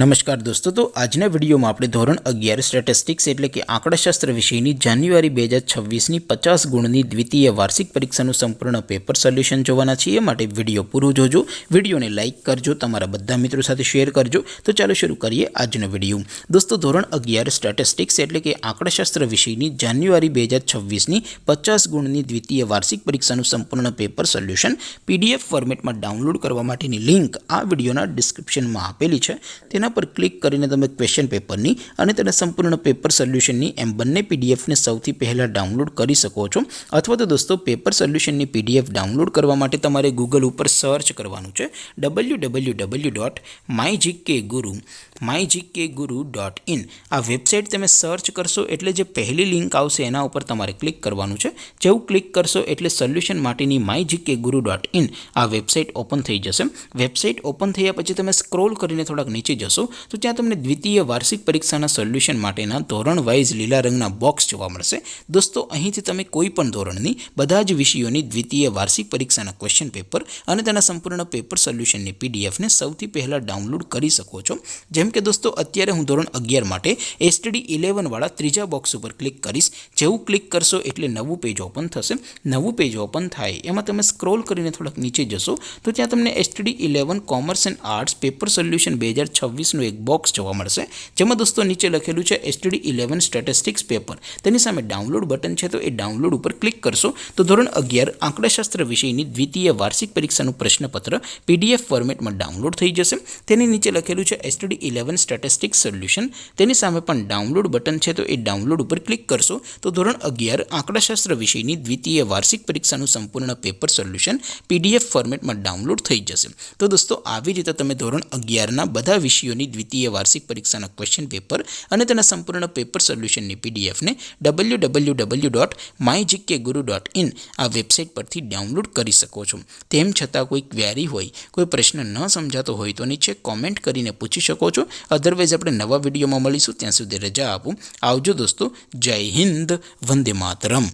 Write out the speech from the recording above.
नमस्कार दोस्तों, तो आज वीडियो में આપણે ધોરણ 11 સ્ટેટિસ્ટિક્સ એટલે કે આંકડાશાસ્ત્ર વિષયની જાન્યુઆરી 2026ની 50 ગુણની દ્વિતીય વાર્ષિક પરીક્ષાનું સંપૂર્ણ પેપર સોલ્યુશન જોવાના છીએ। માટે વિડિયો પૂરો જોજો, વિડિયોને લાઇક કરજો, તમારા બધા મિત્રો સાથે શેર કરજો। તો ચાલો શરૂ કરીએ આજનો વિડિયો। દોસ્તો, ધોરણ 11 સ્ટેટિસ્ટિક્સ એટલે કે આંકડાશાસ્ત્ર વિષયની જાન્યુઆરી 2026ની 50 ગુણની દ્વિતીય વાર્ષિક પરીક્ષાનું સંપૂર્ણ પેપર સોલ્યુશન PDF ફોર્મેટમાં ડાઉનલોડ કરવા માટેની લિંક આ વિડિયોના ડિસ્ક્રિપ્શનમાં આપેલી છે। તેના पर क्लिक करीने तमे क्वेश्चन पेपरनी अने तेना संपूर्ण पेपर सोल्यूशननी एम बंने पीडीएफ ने सौथी पहला डाउनलॉड करी सको छो। अथवा तो दोस्तों पेपर सोल्यूशननी पीडीएफ डाउनलॉड करवा माटे तमारे गूगल पर सर्च करवानुं छे www.mygkguru.in। आ वेबसाइट तमे सर्च करशो एटले जे पहली लिंक आवशे एना उपर तमारे क्लिक करवानुं छे। जेवुं क्लिक करशो एटले सोल्यूशन माटेनी mygkguru.in आ वेबसाइट ओपन थई जशे। वेबसाइट ओपन थया पछी तमे स्क्रॉल करीने थोड़ाक नीचे जशो तो त्यां तमने द्वितीय वार्षिक परीक्षाना सोल्यूशन माटेना धोरण वाइज लीला रंगना बॉक्स जोवा मळशे। दोस्तों, અહીંથી તમે કોઈ પણ ધોરણની બધા જ વિષયોની દ્વિતીય વાર્ષિક પરીક્ષાના ક્વેશ્ચન પેપર અને તેના સંપૂર્ણ પેપર સોલ્યુશનની પીડીએફ ને સૌથી પહેલા ડાઉનલોડ કરી શકો છો। જેમ કે દોસ્તો, અત્યારે હું ધોરણ 11 માટે STD 11 વાળા ત્રીજા બોક્સ ઉપર ક્લિક કરીશ। જેવું ક્લિક કરશો એટલે નવું પેજ ઓપન થશે। નવું પેજ ઓપન થાય એમાં તમે સ્ક્રોલ કરીને થોડાક નીચે જશો તો ત્યાં તમને STD 11 commerce and arts paper solution 2026 નું એક બોક્સ જોવા મળશે, જેમાં દોસ્તો નીચે લખેલું છે STD 11 સ્ટેટિસ્ટિક્સ પેપર। તેની સામે ડાઉનલોડ બટન છે, તો એ ડાઉનલોડ ઉપર ક્લિક કરશો તો ધોરણ 11 આંકડાશાસ્ત્ર વિષયની દ્વિતીય વાર્ષિક પરીક્ષાનું પ્રશ્નપત્ર PDF ફોર્મેટમાં ડાઉનલોડ થઈ જશે। તેની નીચે લખેલું છે STD 11 સ્ટેટિસ્ટિક્સ સોલ્યુશન। તેની સામે પણ ડાઉનલોડ બટન છે, તો એ ડાઉનલોડ ઉપર ક્લિક કરશો તો ધોરણ 11 આંકડાશાસ્ત્ર વિષયની દ્વિતીય વાર્ષિક પરીક્ષાનું સંપૂર્ણ પેપર સોલ્યુશન PDF ફોર્મેટમાં ડાઉનલોડ થઈ જશે। તો દોસ્તો, આવી રીતે તમે ધોરણ 11 ના બધા વિષયોની દ્વિતીય વાર્ષિક પરીક્ષાના ક્વેશ્ચન પેપર અને તેના સંપૂર્ણ પેપર સોલ્યુશનની પીડીએફ ને www.mygkguru.in આ વેબસાઇટ પરથી ડાઉનલોડ કરી શકો છો। તેમ છતાં કોઈ ક્વેરી હોય, કોઈ પ્રશ્ન ન સમજાતો હોય તો નીચે કોમેન્ટ કરીને પૂછી શકો છો। અધરવાઇઝ આપણે નવા વિડીયોમાં મળીશું, ત્યાં સુધી રજા આપો। આવજો દોસ્તો, જય હિન્દ, વંદે માતરમ।